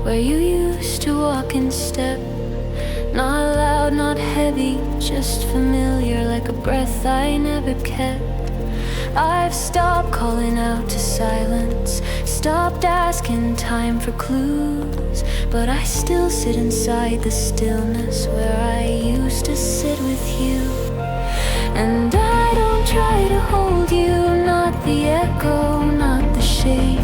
where you used to walk in step. Not loud, not heavy, just familiar, like a breath I never kept. I've stopped calling out to silence, stopped asking time for clues, but I still sit inside the stillness where I used to sit with you. And I don't try to hold you, not the echo, not the shape,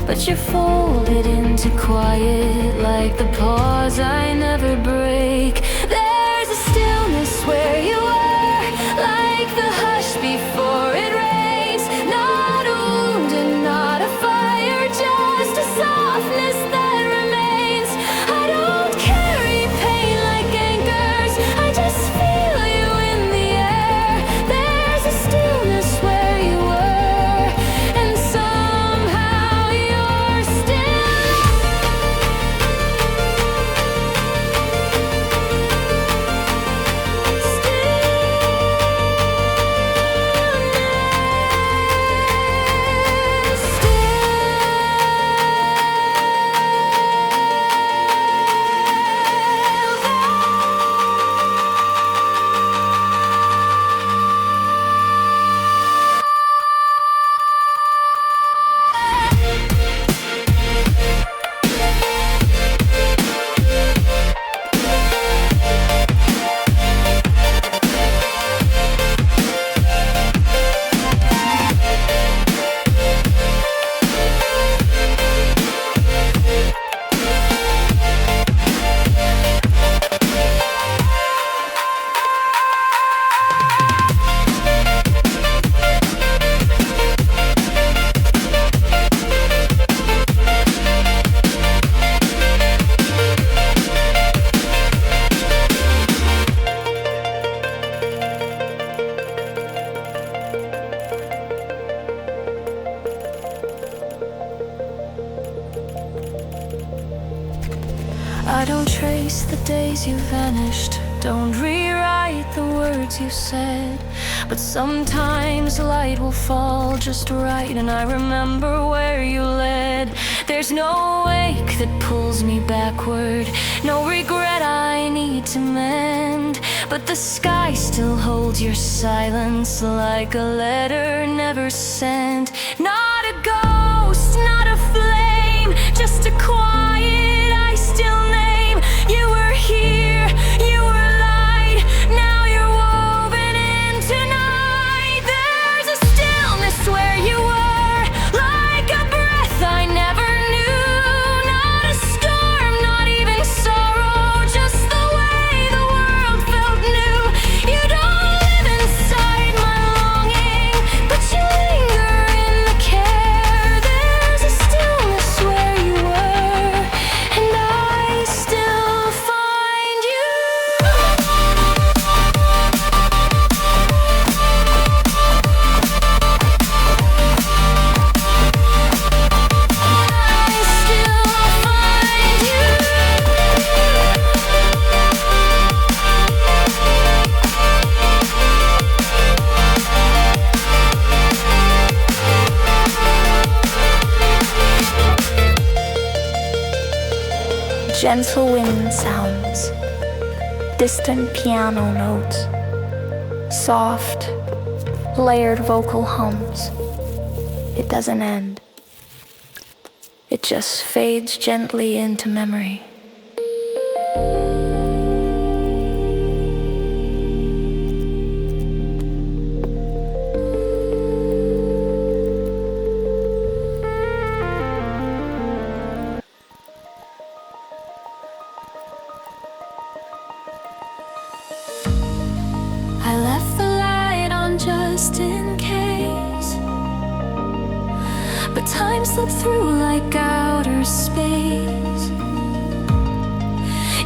but you're folded into quiet, like the pause I never break. There's a stillness where you are, like the hush before it rains. Not a wound and not a fire, just a softness that remains. I don't carry pain like anchors, I just feel you in the air. There's a stillness where you were, and somehow you're still. I don't trace the days you vanished, don't rewrite the words you said, but sometimes light will fall just right, and I remember where you led. There's no wake that pulls me backward, no regret I need to mend, but the sky still holds your silence like a letter never sent. Not a ghost, not a flame, just a quiet I still name. You were here, you were light, now you're woven into night. There's a stillness where you were, like a breath I never knew. Not a storm, not even sorrow, just the way the world felt new. You don't live inside my longing, but you linger in the care. There's a stillness where you were, and I still find you. I still find you. Gentle wind sounds, distant piano notes, soft, layered vocal hums. It doesn't end. It just fades gently into memory. I left the light on just in case, but time slipped through like outer space.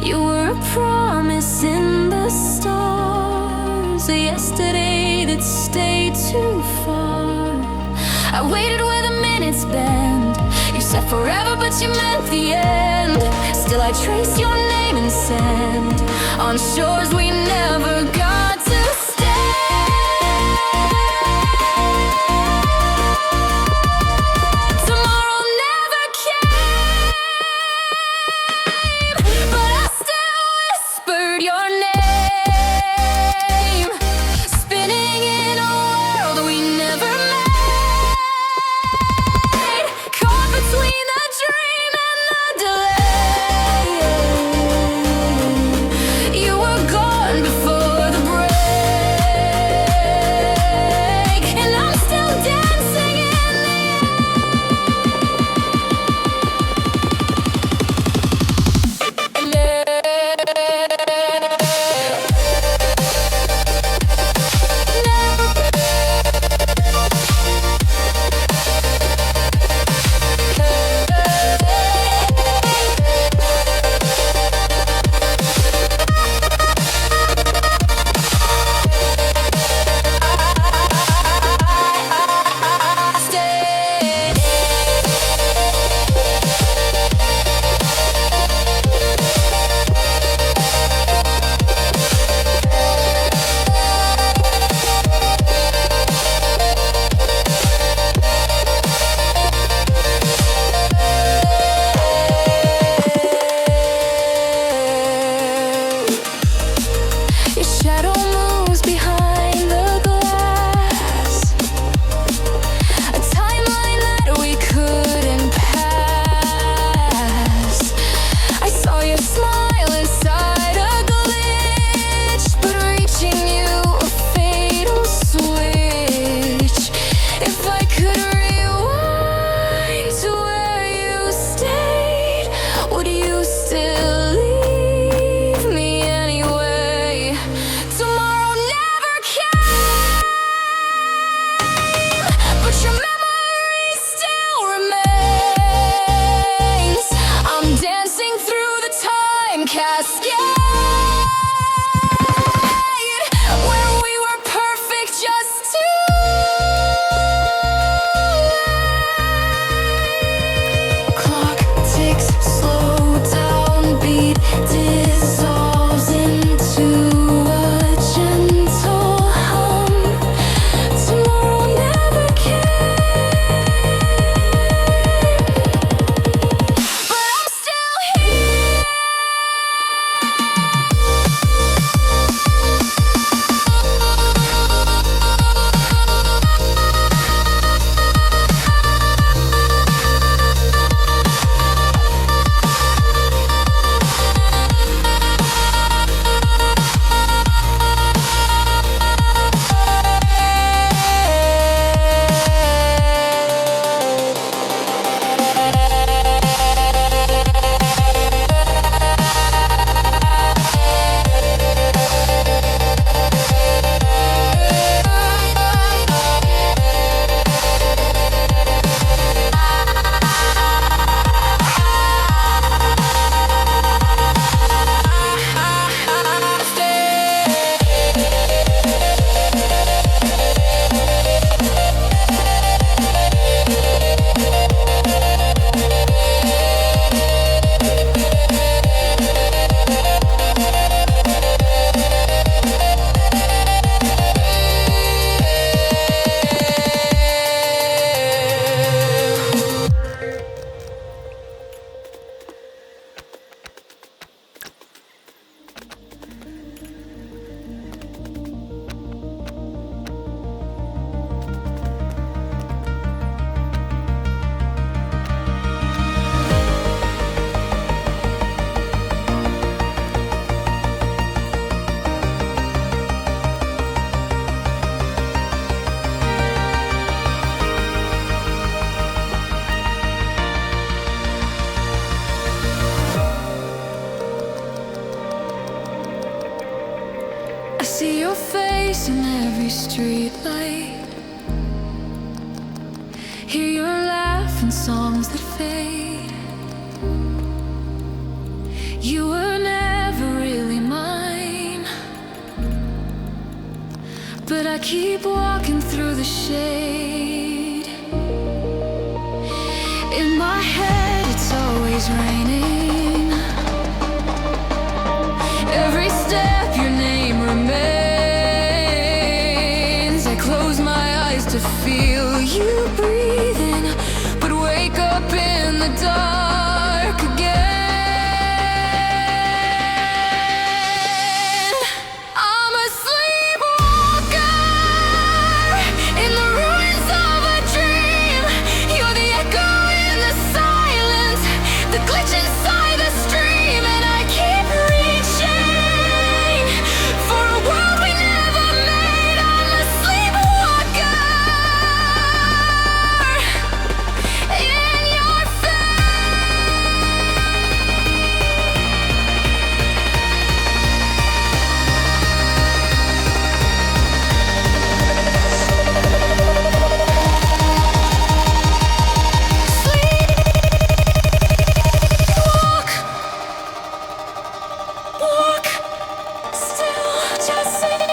You were a promise in the stars, a yesterday that stayed too far. I waited where the minutes bend. You said forever, but you meant the end. Still I trace your name in sand on shores we never got to stay. Tomorrow never came. your face in every street light. Hear your laugh in songs that fade. You were never really mine, but I keep walking through the shade. In my head it's always raining. Every step your name remains. I close my eyes to feel you breathing, but wake up in the dark again. I'm a sleepwalker in the ruins of a dream. You're the echo in the silence, the glitch inside the stream, and I keep reaching for a world we never made. I'm a sleepwalker in your walk, walk, still just sing.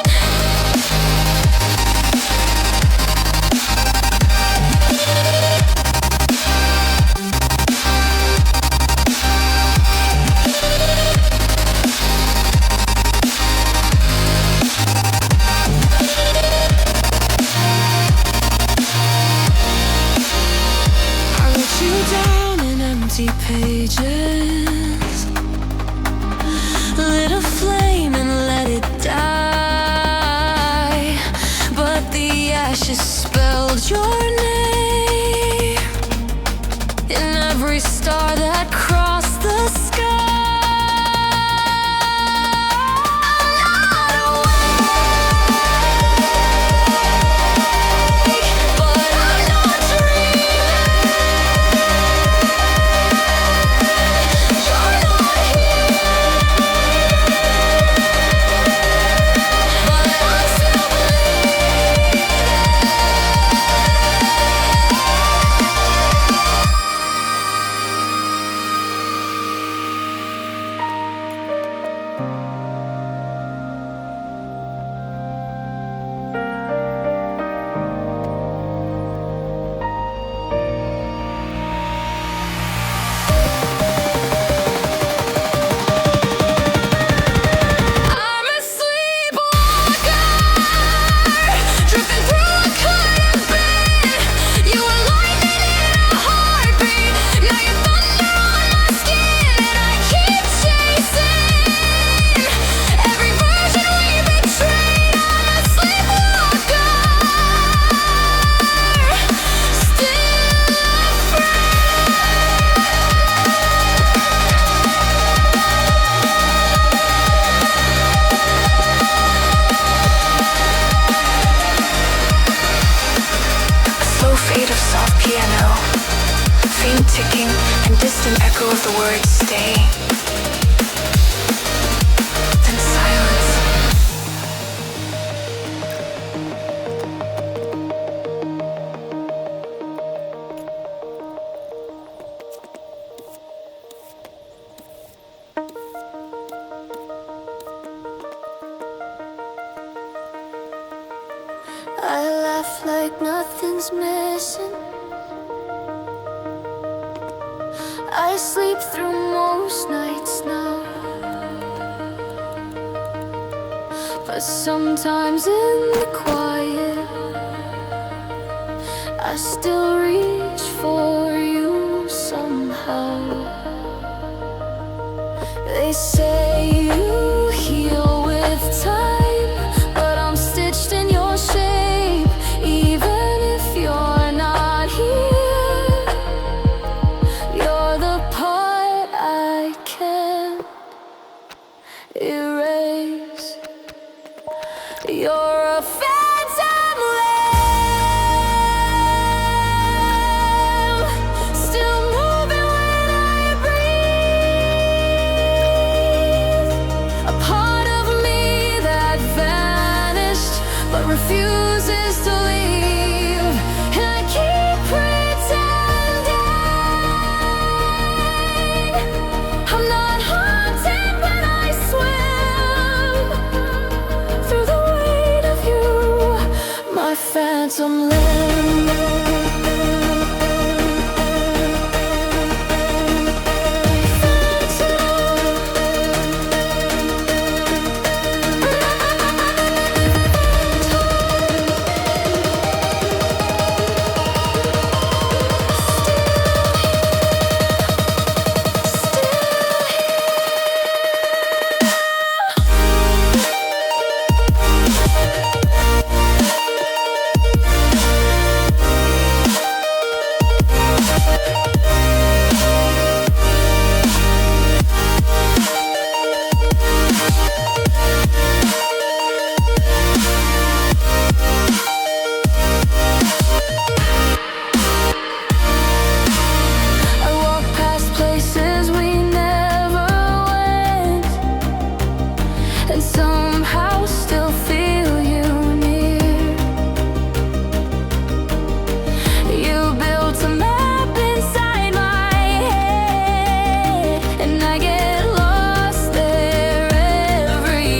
I wrote you down in empty pages, lit a flame and let it die, but the ashes spelled your name in every star that crossed the sky. I'm not awake, but I'm not dreaming. You're not here, but I'm still bleeding. I'm a sleepwalker, drifting through a cotton bed. You were lightning in a heartbeat. Now you're thunder on my skin, and I keep chasing every version we betrayed. I'm a sleepwalker, still Slow fade of soft piano, faint ticking and distant echo of the words stay. Then silence. I laugh like nothing's missing. I sleep through most nights now, but sometimes in the quiet I still reach for you somehow. They say you heal with time, but I'm stitched in your shape. Even if you're not here, you're the part I can't erase. You're a phantom lamb, still moving when I breathe. A part of me that vanished. phantom limb. Somehow still feel you near. You built a map inside my head, and I get lost there every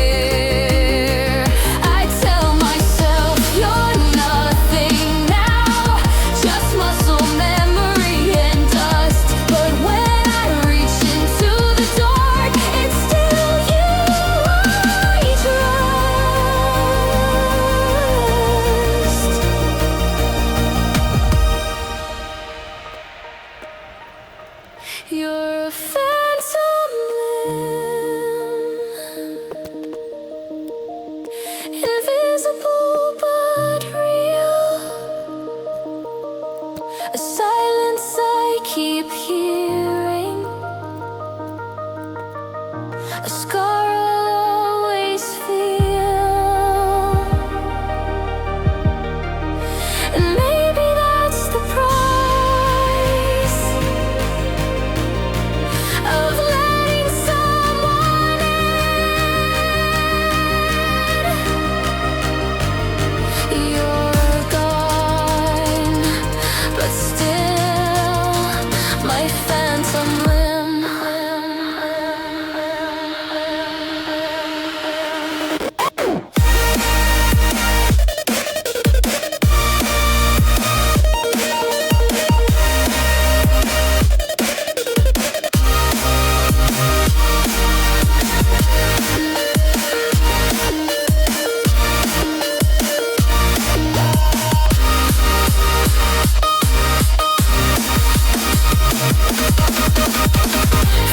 year. I tell myself you're nothing now, just muscle memory and dust. But when I reach into the dark, it's still you. You're a phantom limb, invisible but real, a silence I keep hearing, a scar I'll always feel. And maybe that's the price of letting someone in. You're gone, but still my phantom limb.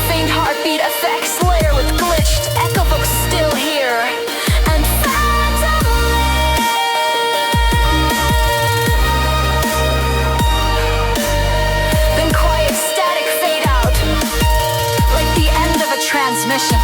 Faint heartbeat effects layer with glitched echo books still here. And phantom limb. Then quiet static fade out, like the end of a transmission.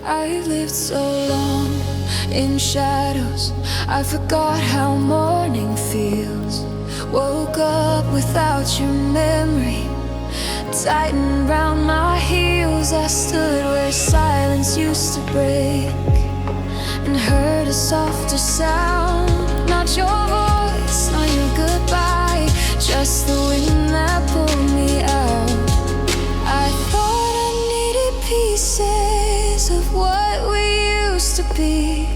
I lived so long in shadows, I forgot how morning feels. Woke up without your memory, tightened round my heels. I stood where silence used to break and heard a softer sound. Not your voice, not your goodbye, just the wind that pulled me out. I thought I needed pieces of what we used to be,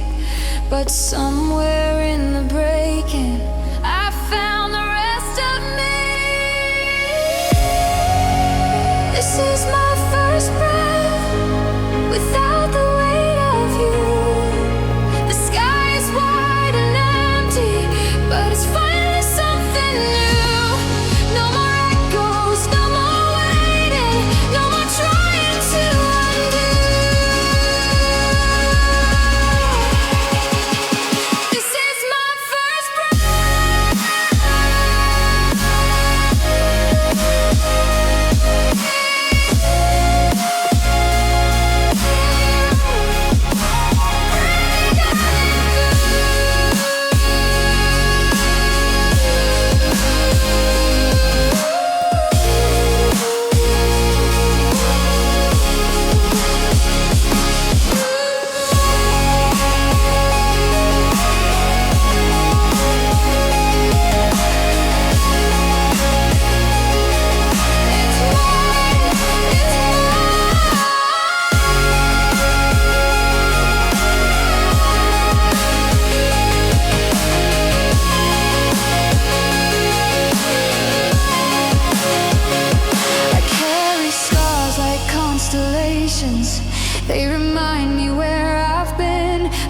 but somewhere in the breaking I found the rest of me. This is my first breath without the weight of you. The sky is wide and empty, but it's finally something new. No more echoes, no more waiting, no more trying to undo. This is my first breath.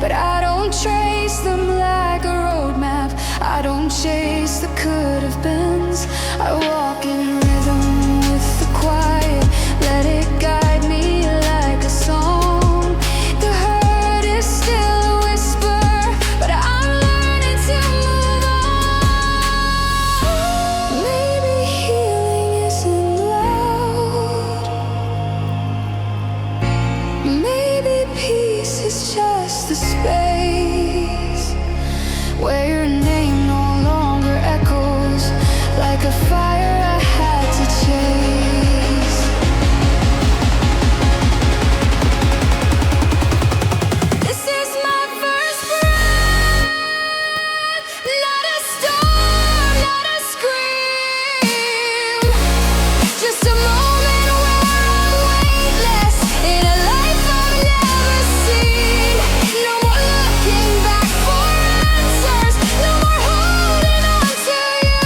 but I don't trace them like a roadmap. I don't chase the could have beens. I walk in rhythm with the quiet, let it guide me like a song. The hurt is still a whisper, but I'm learning to move on. Maybe healing isn't loud. Maybe peace is just the space where your name no longer echoes like a fire I had to chase. This is my first breath, not a storm, not a scream, just a moment where I'm weightless in a life I've never seen. No more looking back for answers, no more holding on to you.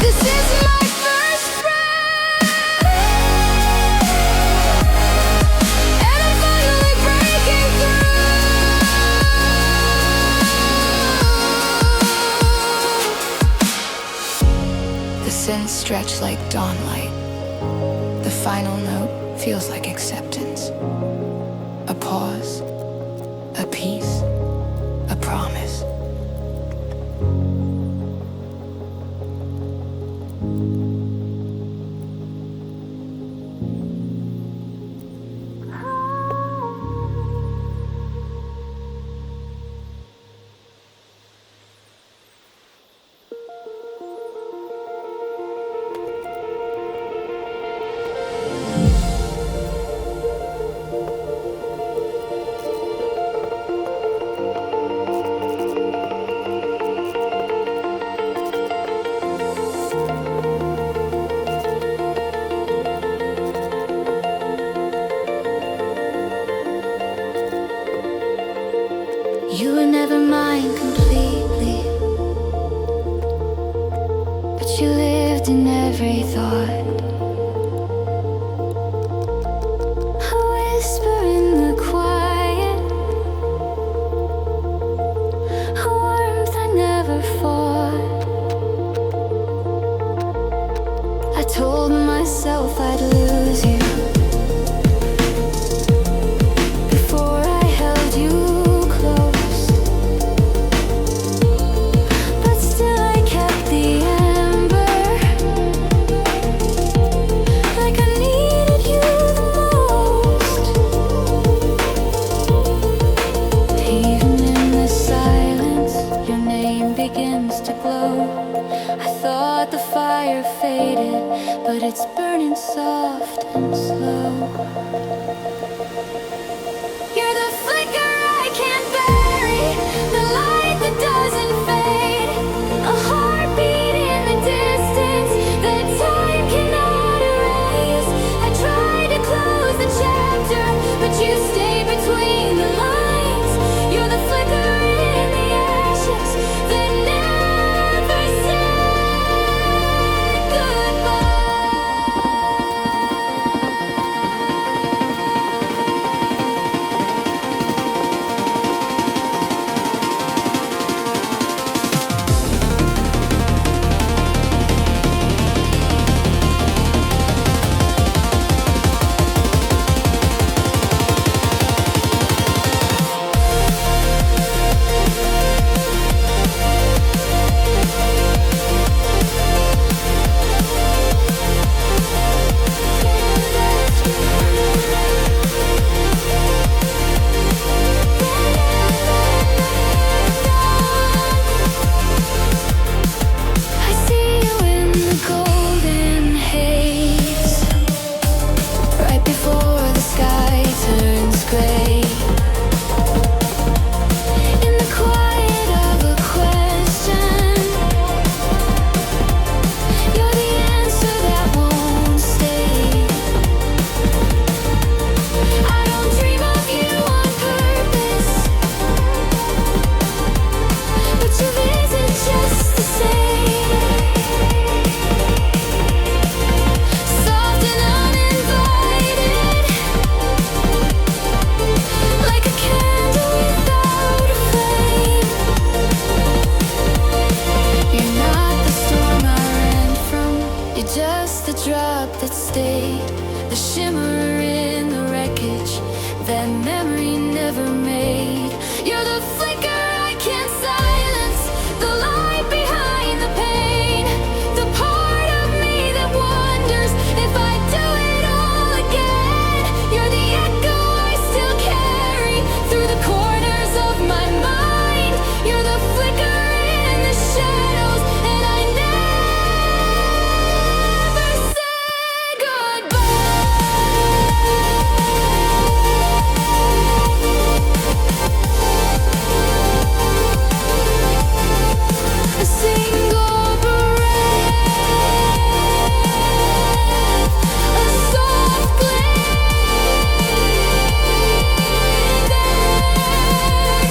This is my first breath, and I'm finally breaking through. The scents stretch like dawnlight. The final note feels like acceptance. A pause, a peace, a promise. You were never mine completely, but you lived in every thought. A whisper in the quiet, a warmth I never fought. I told myself I'd lose you before I held you close, but still I kept the ember, like I needed you the most. Even in the silence, your name begins to glow. I thought the fire faded, but it's burning soft and slow. You're the flicker I can't bury, the light that doesn't fade, a heartbeat in the distance that time cannot erase. I tried to close the chapter, but you stay between the lines. You're the flicker in the ashes that never said goodbye. ever made. You're the flicker I can't silence, the light behind the pain, the part of me that wonders if I do it all again. You're the echo I still carry through the corners of my mind. You're the flicker in the shadows, and I never said goodbye. A single breath, a soft glance,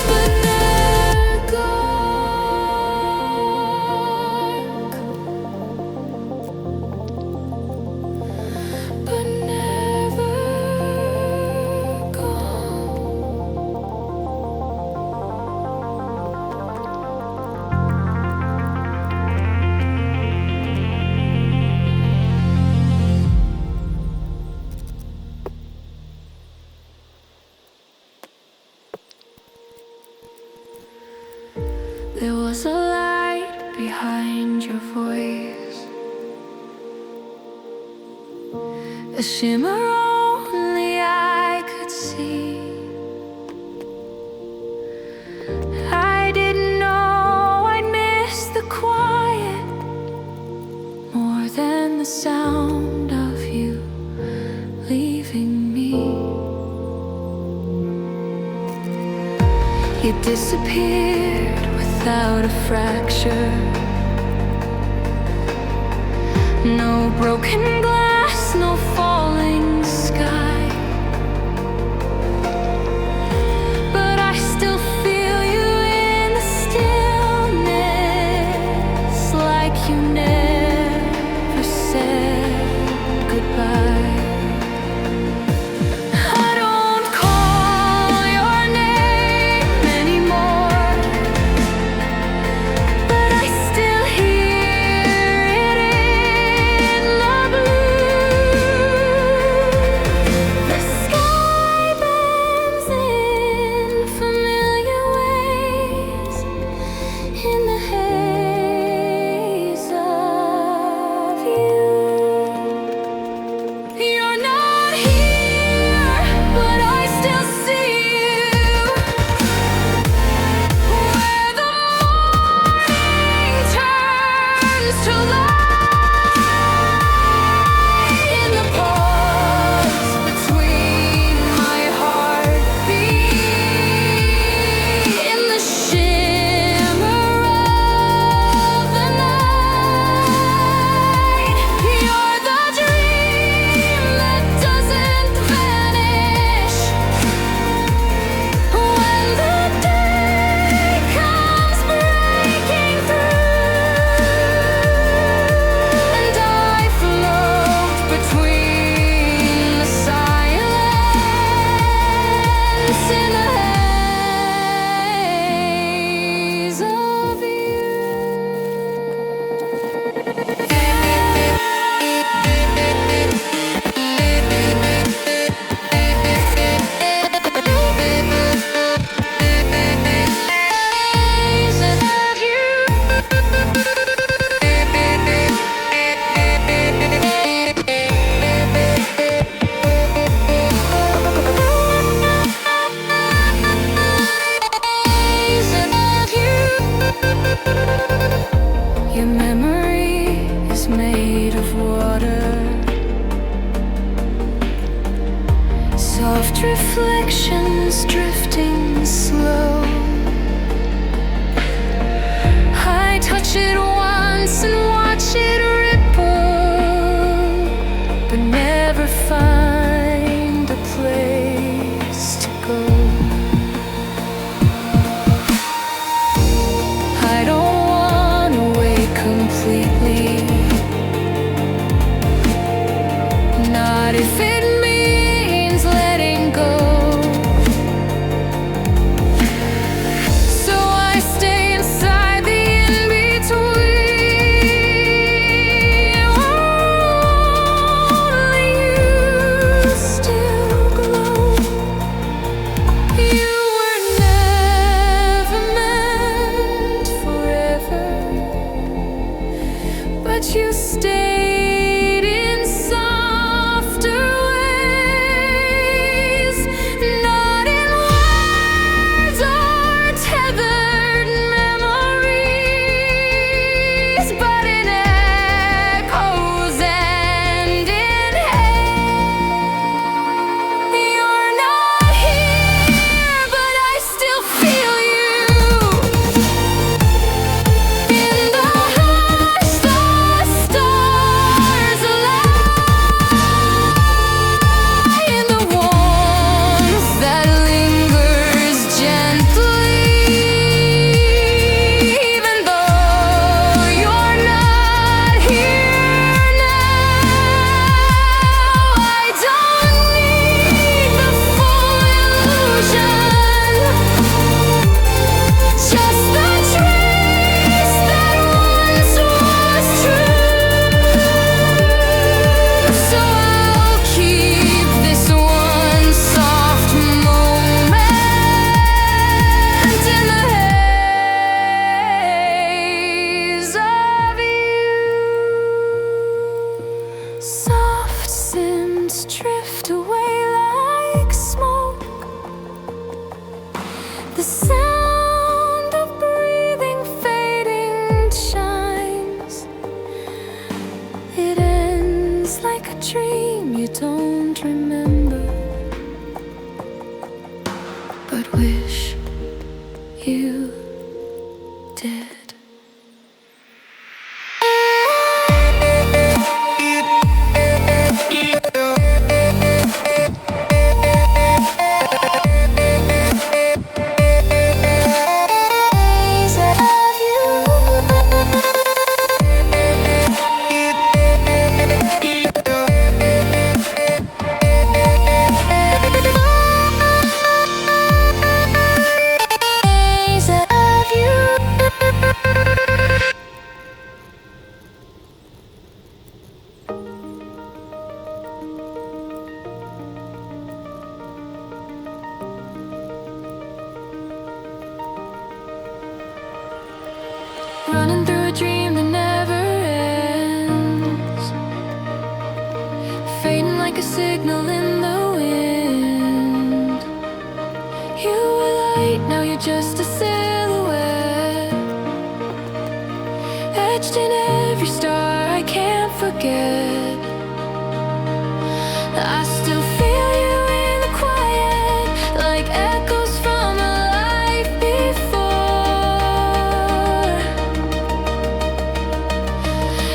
but never gone, but never gone. There was a light behind your voice, a shimmer only I could see. I didn't know I'd miss the quiet more than the sound of you leaving me. You disappeared without a fracture, no broken glass, no falling sky, but I still feel you in the stillness, like you never said goodbye. I don't call your name anymore, but I still hear it in the blue. The sky bends in familiar ways in the haze of you. You're not here, but I still see you. Where the morning turns to light, in the pause between my heartbeat, in the shimmer of the night. You're the dream that doesn't vanish when the day comes breaking through, and I float between the silence in the haze of your memory is made of water, soft reflections drifting slow. I touch it once and watch it ripple, but never find a place to go. I don't wanna wait completely, not if it means letting go. So I stay inside the in-between. but wish you did. Running through a dream that never ends, fading like a signal in the wind. You were light, now you're just a silhouette, etched in every star I can't forget. I still feel you in the quiet, like echoes from a life before.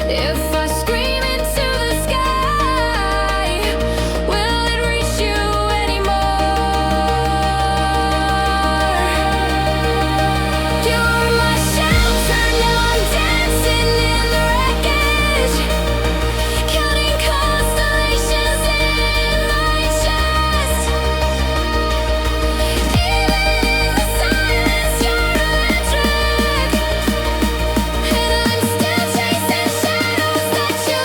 If I scream into the sky, will it reach you anymore? You're my shelter, now I'm dancing in the wreckage, counting constellations in my chest. Even in the silence, you're electric, and I'm still chasing shadows that you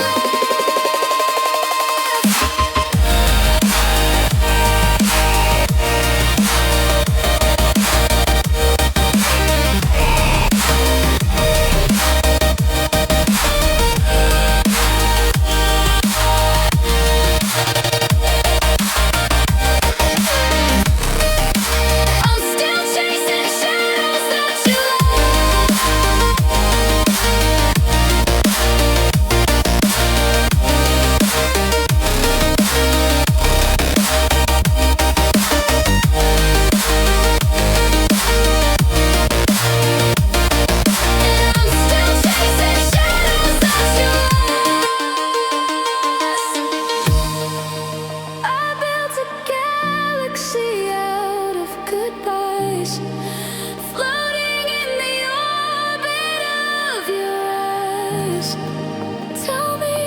I'm still chasing shadows that you I'm still chasing shadows that you I built a galaxy out of goodbyes, floating in the orbit of your eyes. Tell me,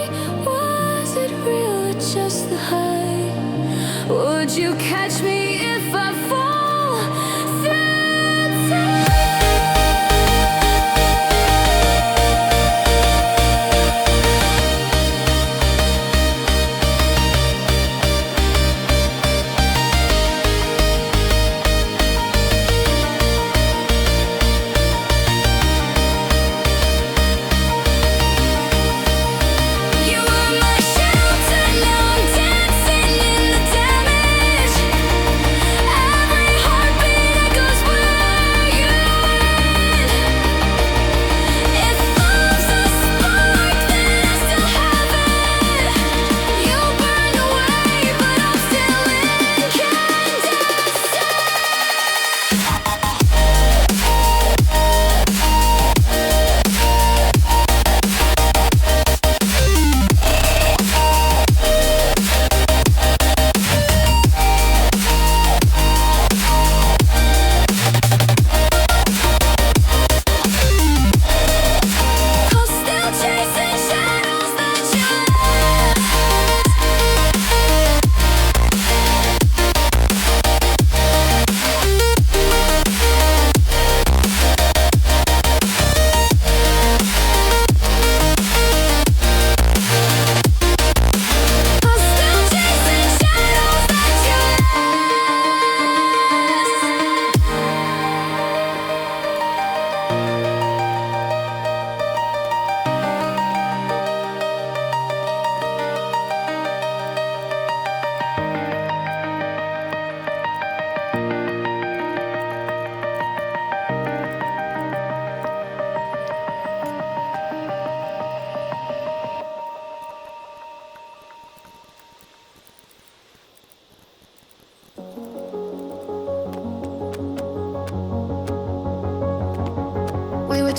was it real or just the high? Would you catch me if I fall through time? You were my shelter, now I'm dancing in the damage,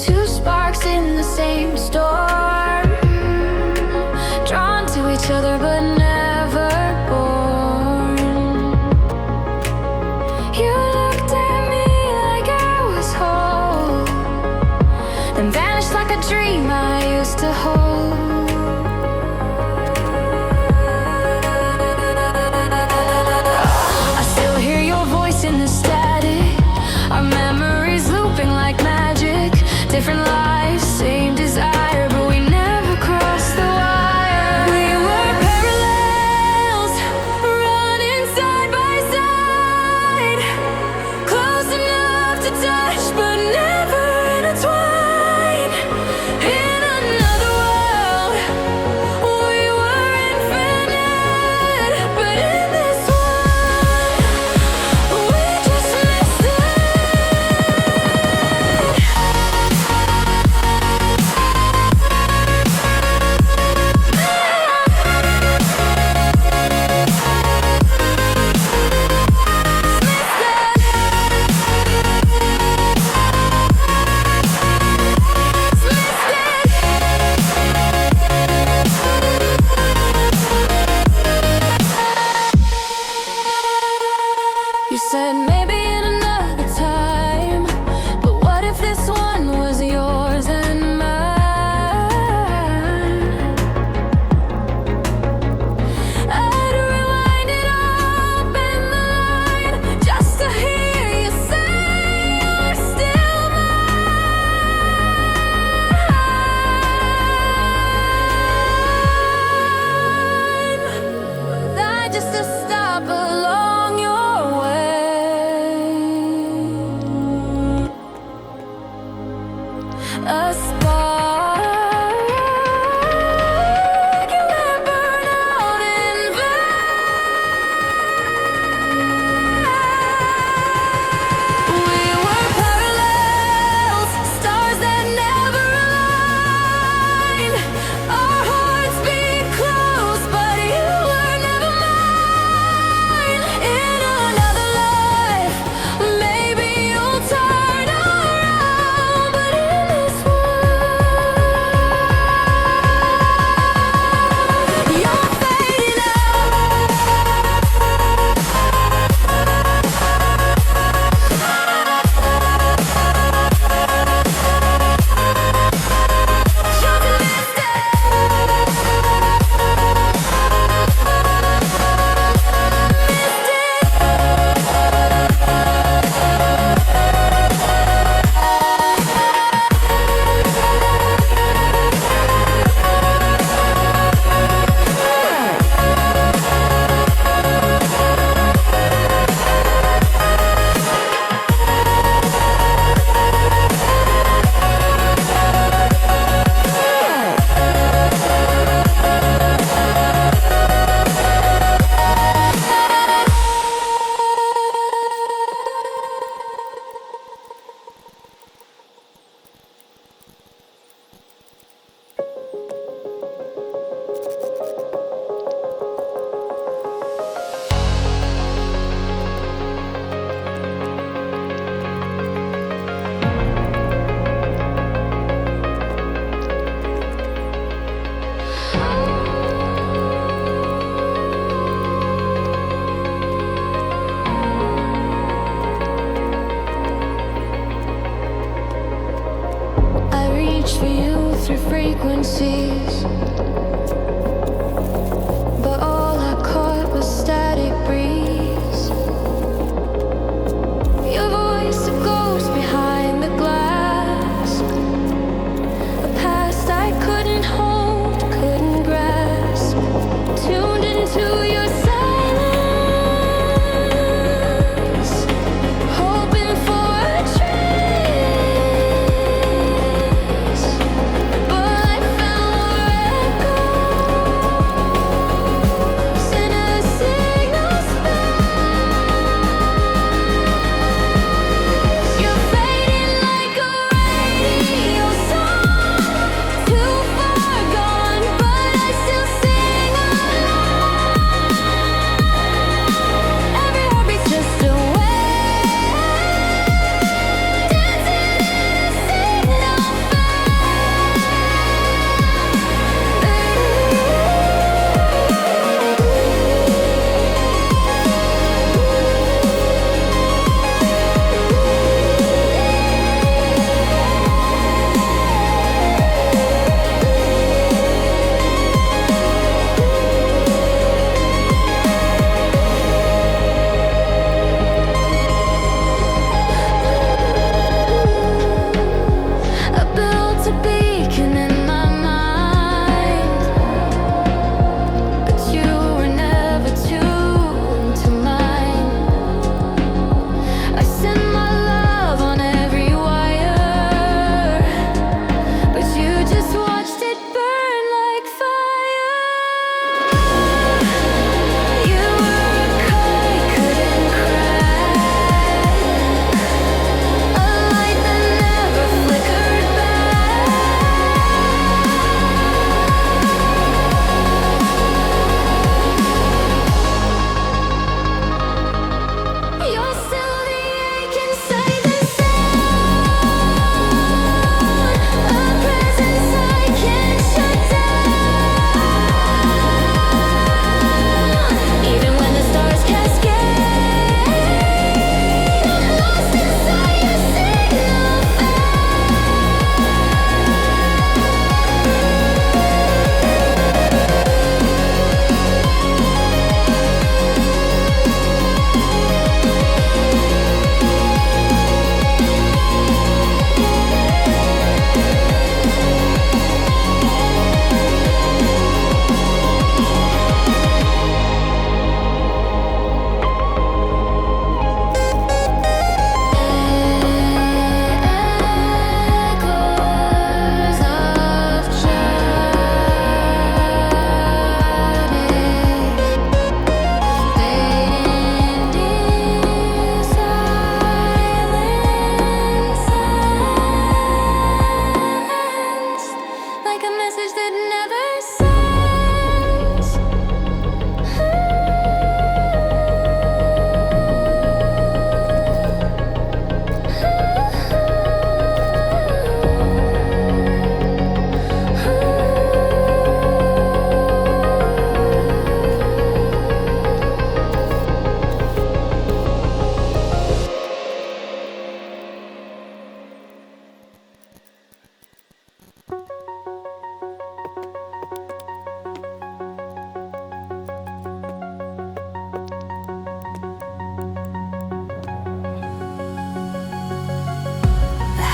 Two sparks in the same storm, drawn to each other but never born. You looked at me like I was whole, then vanished like a dream I used to hold. I still hear your voice in the static, our memories looping like magic. Different lives, same desire, but we never crossed the wire. We were parallels, running side by side, close enough to touch, but never intertwined. In another world, we were infinite, but in this one, we just missed it. You said maybe in another time, but what if this one was yours and mine? I'd rewind it up in the line just to hear you say you're still mine. Not just a stop along your way, a spark you let burn out in vain. We were parallels, stars that never aligned. Our hearts beat close, but you were never mine. In another life, maybe you'll turn around, but in this one, you're fading I reached for you through frequencies, but all I caught was static breeze. Your voice, a ghost behind the glass, a past I couldn't hold, couldn't grasp. Tuned into your silence, hoping for a trace, but I found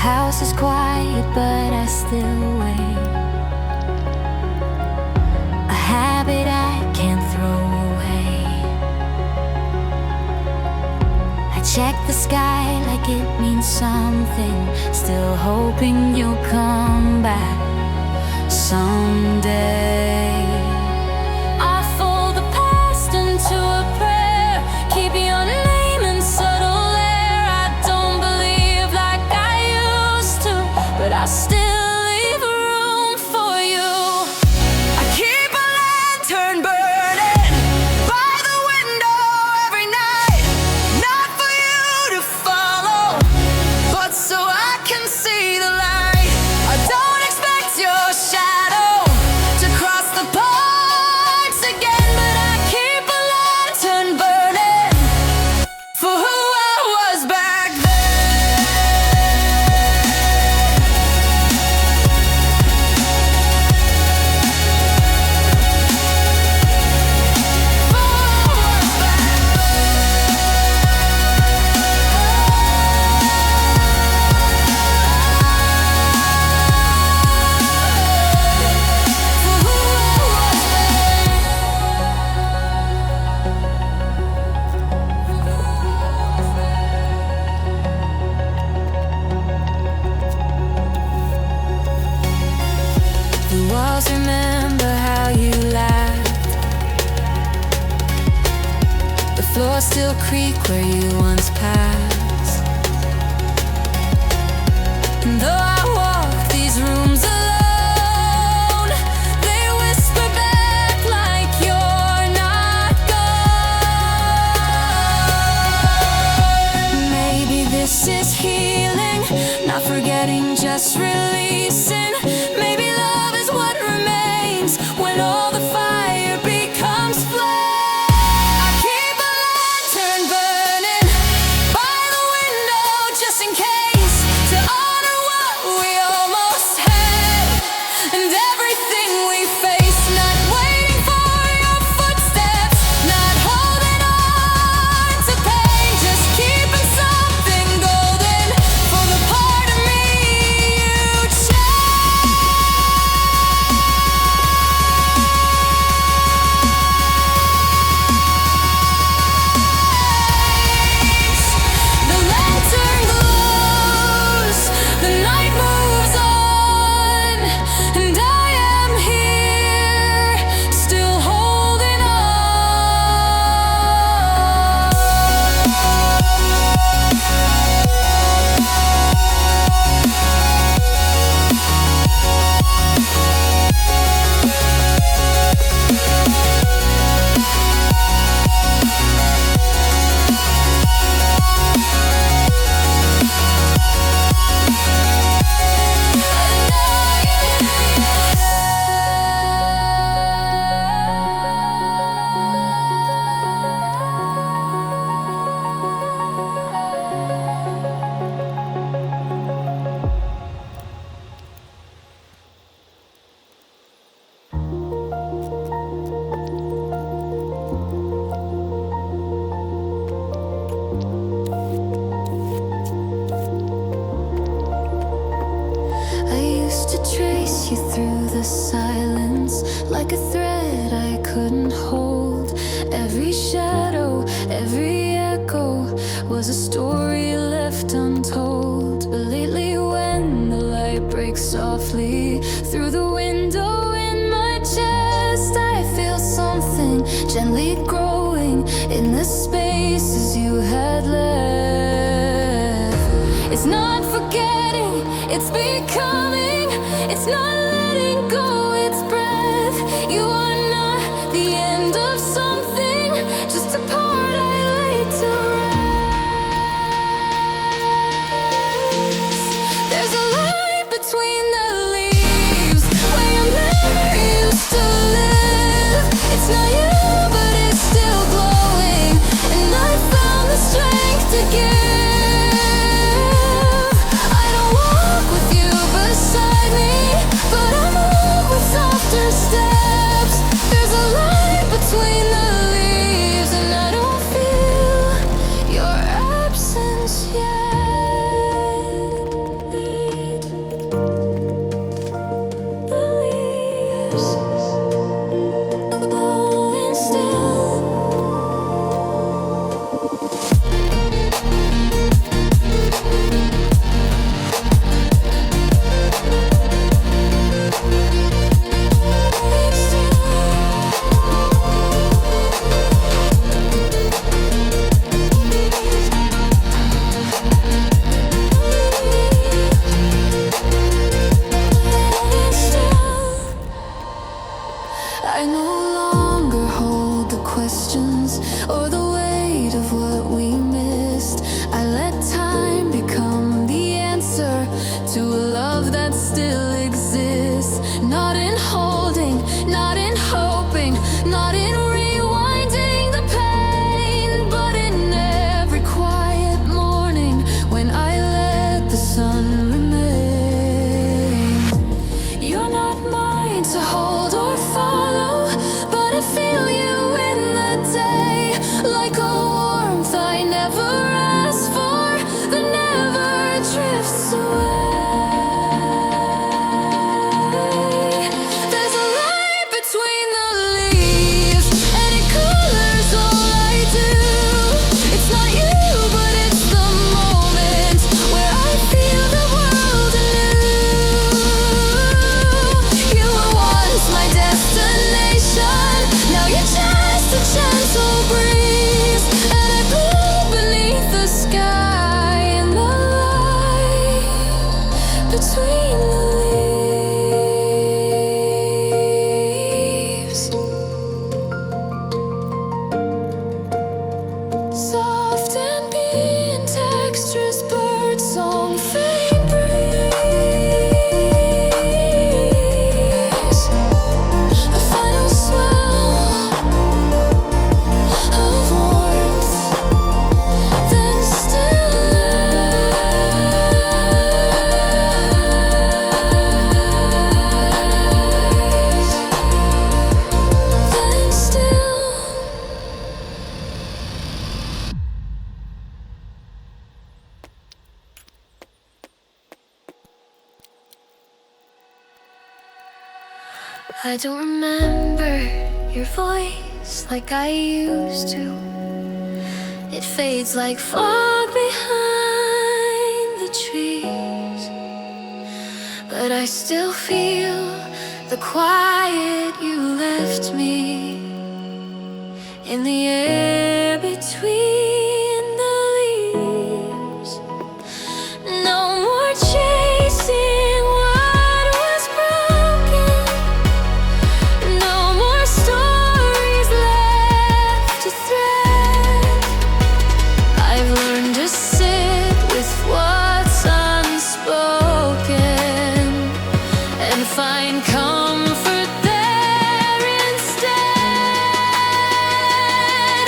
house is quiet, but I still wait. A habit I can't throw away. I check the sky like it means something, still hoping you'll come back someday. I fold the past into a prayer, keep your name in subtle air. I don't believe like I used to, but I still leave room for you. I keep a lantern burning by the window every night, not for you to follow, but so I can see the light. I don't expect your shadow to cross the parks again, but I keep a lantern burning for who I was back then. For who I was back for who I was The walls remember how you laughed. The floors still creak where you once passed. And though I walk these rooms alone, they whisper back like you're not gone. Maybe this is healing, not forgetting, just releasing. Maybe love is what remains when all the fire becomes flame. I keep a lantern burning by the window just in case, to honor what we almost had and everything we face. Not waiting for your footsteps, not holding on to pain, just keeping something golden for the part of me you changed. The lantern glows, the night moves on, and I am here, still holding on. I used to trace you through the silence like a thread I couldn't hold. Every shadow, every echo was a story left untold. But lately when the light breaks softly through the window in my chest, I feel something gently growing in the spaces you had left. It's not forgetting, it's becoming. It's not letting go, it's breath. You are not the end of something, just a part I lay to rest. There's a light between the leaves where your memory used to live. It's not you, but it's still glowing, and I found the strength to give. I don't walk with you beside me, but I move with softer steps. There's a light between the leaves, and I don't I don't remember your voice like I used to. It fades like fog behind the trees, but I still feel the quiet you left me in the air between the leaves. No more chasing what was broken, no more stories left to thread. I've learned to sit with what's unspoken and find comfort there instead.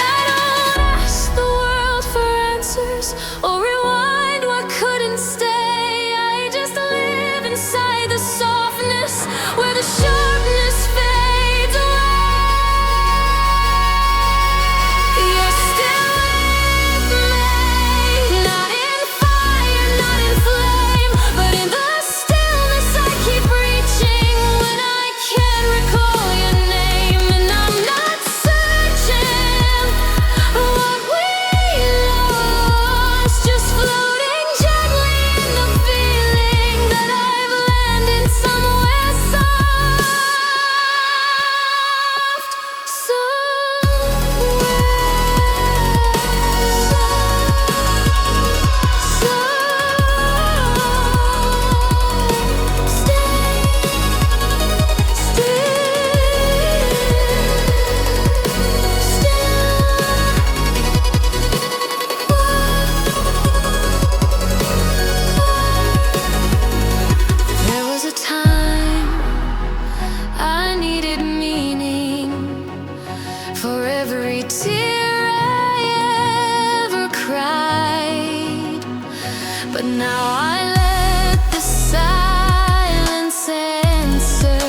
I don't ask the world for answers or rewind what couldn't stay. I just live inside the softness where the sharpness fades away. You're still with me, not in fire, not in flame, but in the stillness I keep reaching when I can't recall your name. And I'm not searching for what we lost, just floating gently in the feeling that I've landed somewhere soft, There was a time I needed meaning for every tear I ever cried, but now I let the silence answer,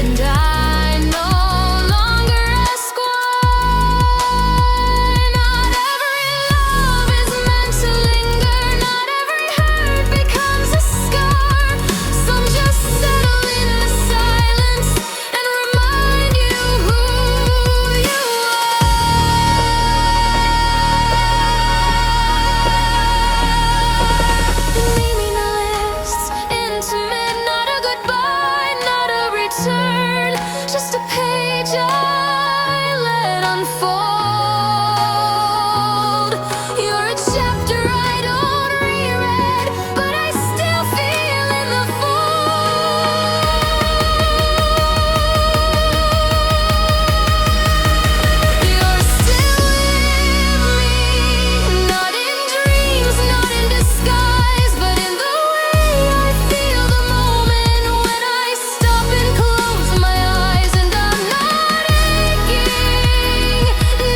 and I no longer ask why. Not every love is meant to linger, not every hurt becomes a scar. Some just settle in the silence and remind you who you are. Meaningless, intimate, not a goodbye, not a return, just a page I let unfold. You're a chapter I don't reread, but I still feel in the fold. You're still with me, not in dreams, not in disguise, but in the way I feel the moment when I stop and close my eyes. And I'm not aching,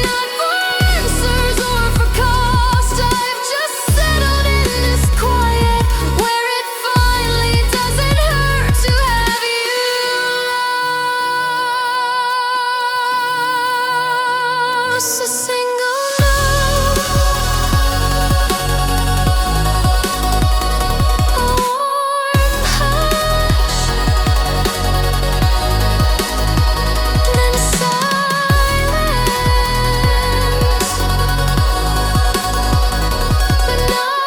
not for answers or for cost. I've just settled in this quiet where it finally doesn't hurt to have you lost. A single note, a warm hush, then silence, but not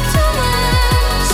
emptiness.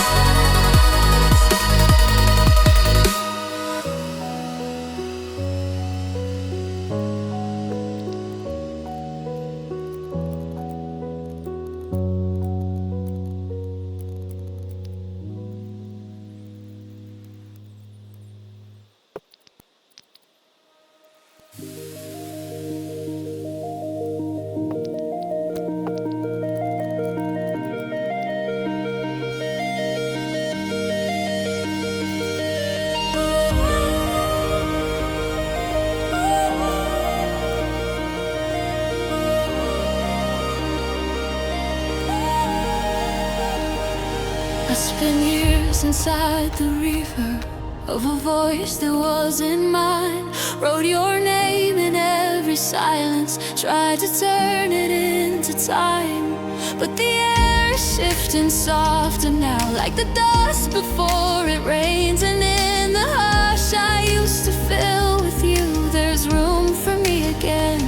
I spent years inside the river of a voice that wasn't mine. Wrote your name in every silence, tried to turn it into time, but the air shifting softer now, like the dust before it rains. And in the hush I used to fill with you, there's room for me again.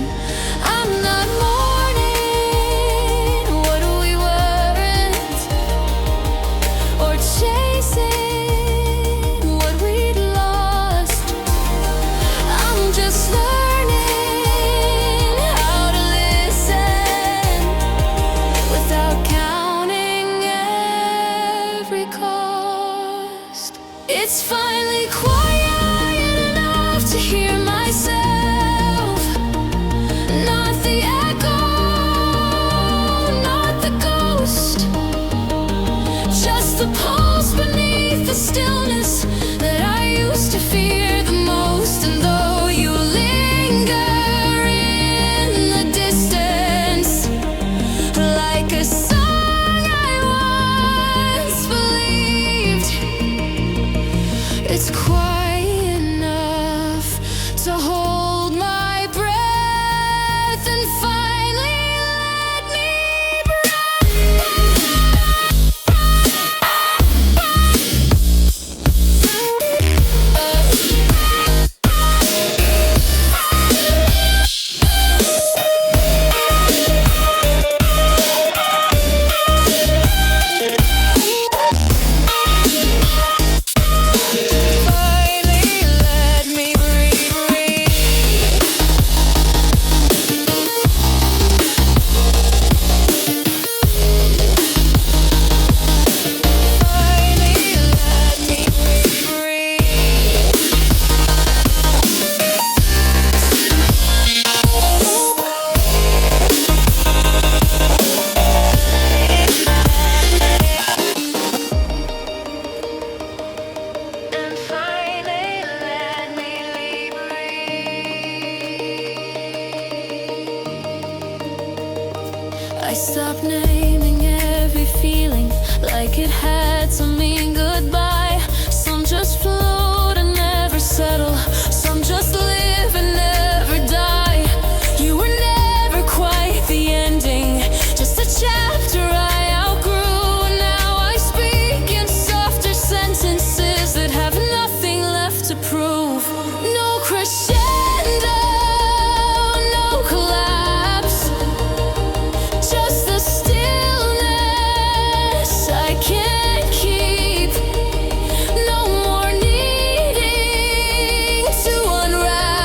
I'm not mourning what we weren't, or chasing what we'd lost. I'm just learning how to listen without counting every cost. It's finally quiet enough to hear myself, not the echo, not the ghost, just the pulse beneath the stillness that I used to fear the most. And though you linger in the distance, like a song I once believed, it's quiet enough to hold my breath and finally let me I stopped naming every feeling like it had to mean goodbye. Some just float and never settle, some just live and never die. You were never quite the ending, just a chapter I outgrew. And now I speak in softer sentences that have nothing left to prove. No crescendo, no collapse, just the stillness I can't keep. No more needing to unwrap.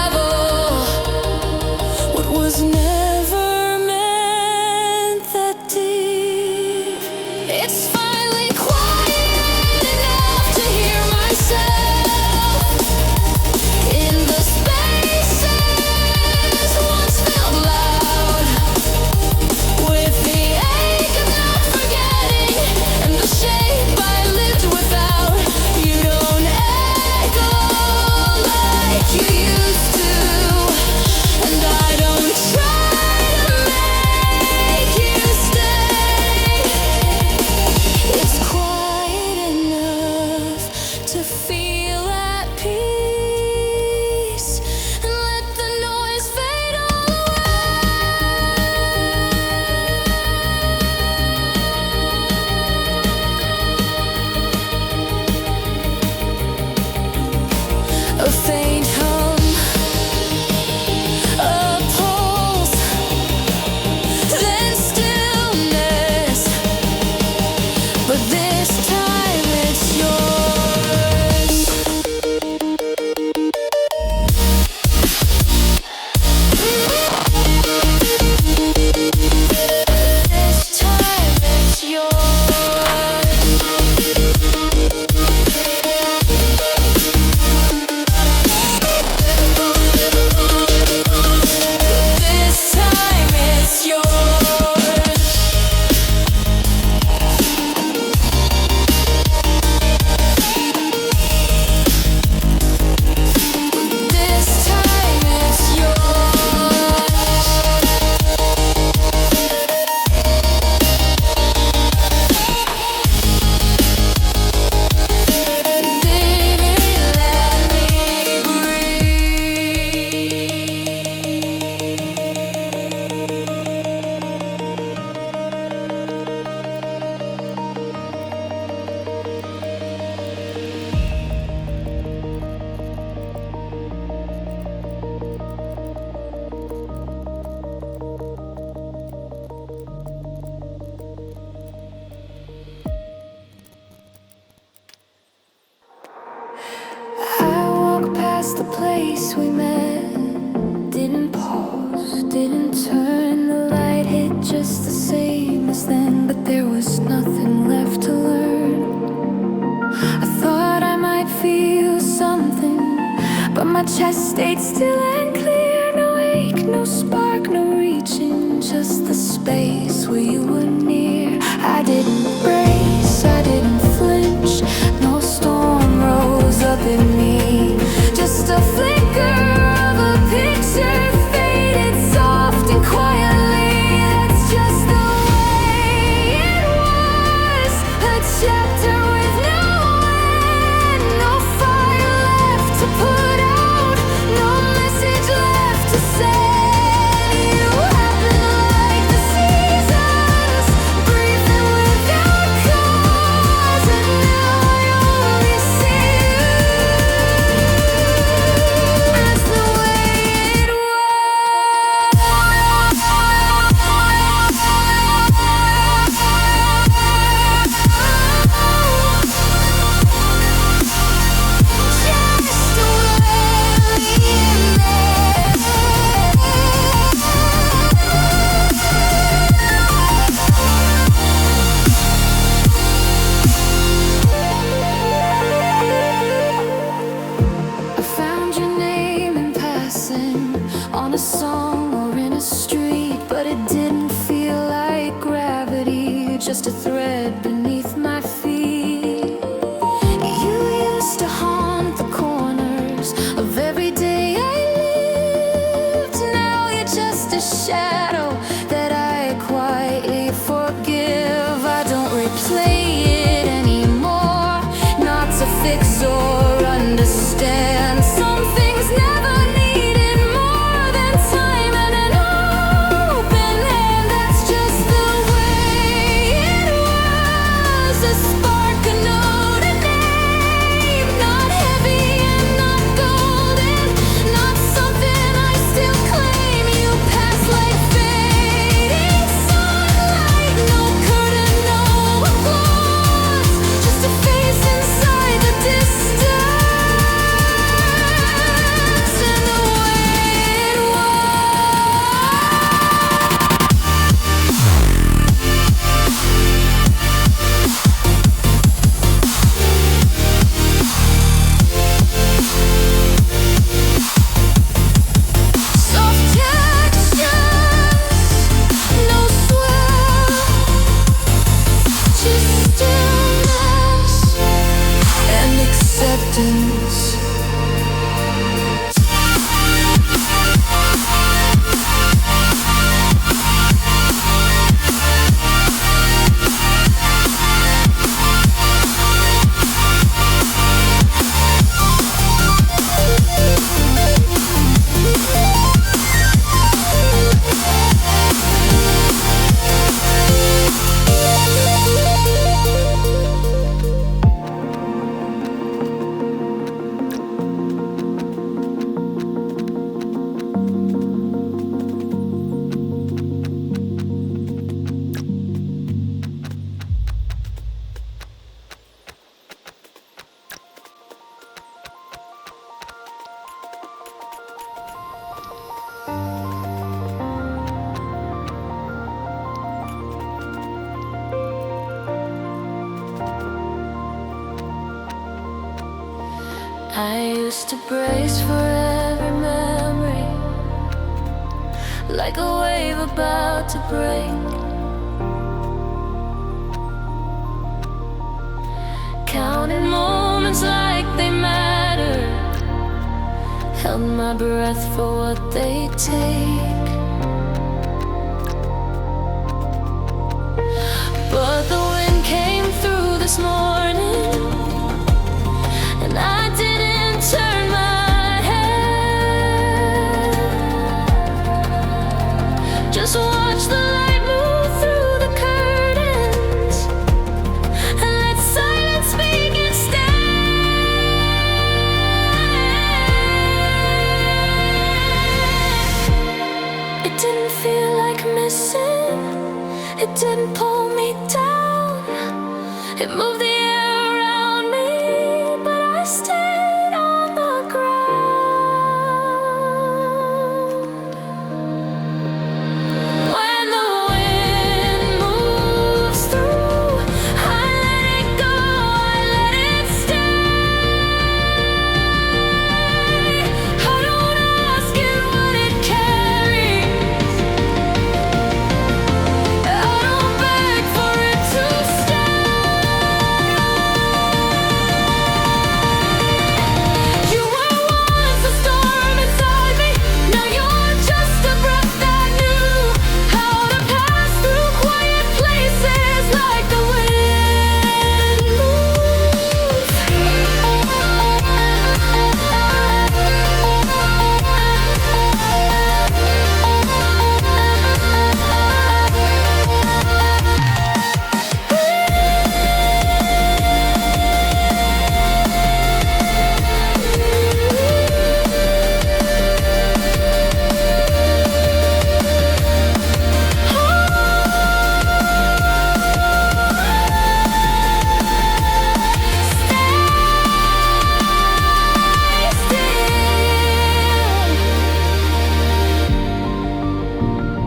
just the same as then, but there was nothing left to learn. I thought I might feel something, but my chest stayed still and clear. No ache, no spark, no reaching, just the space where you were near. I didn't brace, I didn't flinch, no storm rose up in me. Just a flicker of a picture, faded soft and quietly. That's just the way it was, a chapter with no end, no fire left to put out, no message left to send. You happen like the seasons, breathing without cause, and now I only see you as the way it was. Just a I found your name in passing, on a song or in a street, but it didn't feel like gravity, just a thread beneath my feet. You used to haunt the corners of every day I lived. Now you're just a shadow that I quietly forgive. I don't replay it anymore, not to fix or understand. Some things never needed more than time and an open hand. That's just the way it was. A spark, a note, a name, not heavy and not golden, not something I still claim. You pass like fading sunlight, no curtain, no applause, just a face inside the distance, and the way it was. Soft textures, no swell, just stillness and acceptance. I used to brace for every memory, like a wave about to break. Counted moments like they mattered, held my breath for what they take. But the wind came through this morning, and I didn't turn my head. Just watch the light move through the curtains, and let silence speak instead. It didn't feel like missing, it didn't pull me down, it moved the